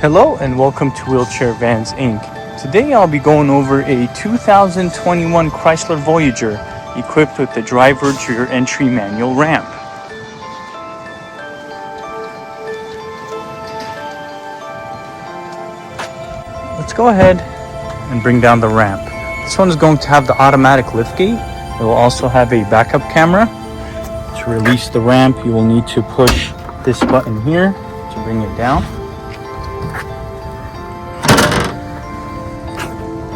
Hello and welcome to Wheelchair Vans Inc. Today I'll be going over a 2021 Chrysler Voyager equipped with the Driverge rear entry manual ramp. Let's go ahead and bring down the ramp. This one is going to have the automatic liftgate. It will also have a backup camera. To release the ramp, you will need to push this button here to bring it down.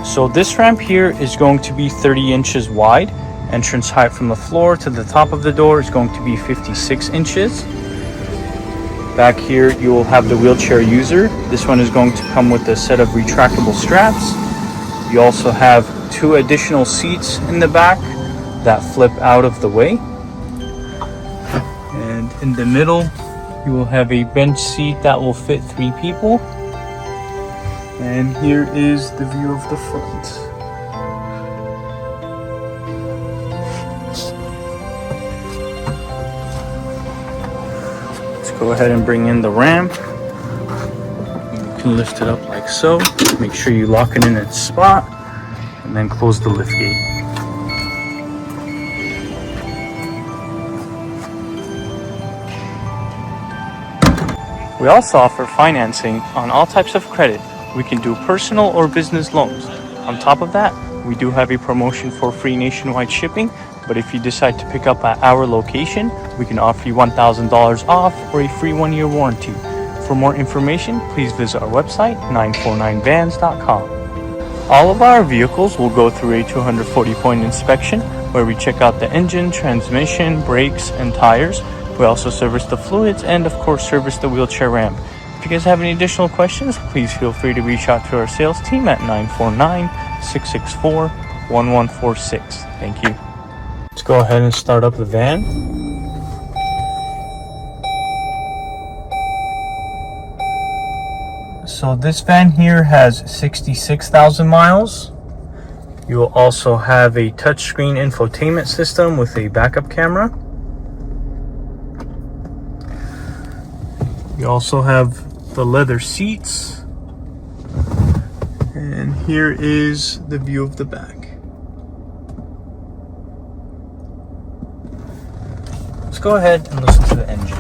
So this ramp here is going to be 30 inches wide. Entrance height from the floor to the top of the door is going to be 56 inches. Back here you will have the wheelchair user. This one is going to come with a set of retractable straps. You also have two additional seats in the back that flip out of the way. And in the middle you will have a bench seat that will fit 3 people. And here is the view of the front. Let's go ahead and bring in the ramp. You can lift it up like so. Make sure you lock it in its spot and then close the lift gate. We also offer financing on all types of credit. We can do personal or business loans. On top of that, we do have a promotion for free nationwide shipping, but if you decide to pick up at our location, we can offer you $1,000 off or a free 1-year warranty. For more information, please visit our website, 949vans.com. All of our vehicles will go through a 240-point inspection where we check out the engine, transmission, brakes, and tires. We also service the fluids and, of course, service the wheelchair ramp. If you guys have any additional questions, please feel free to reach out to our sales team at 949-664-1146. Thank you. Let's go ahead and start up the van. So this van here has 66,000 miles. You will also have a touchscreen infotainment system with a backup camera. You also have the leather seats, and here is the view of the back. Let's go ahead and listen to the engine.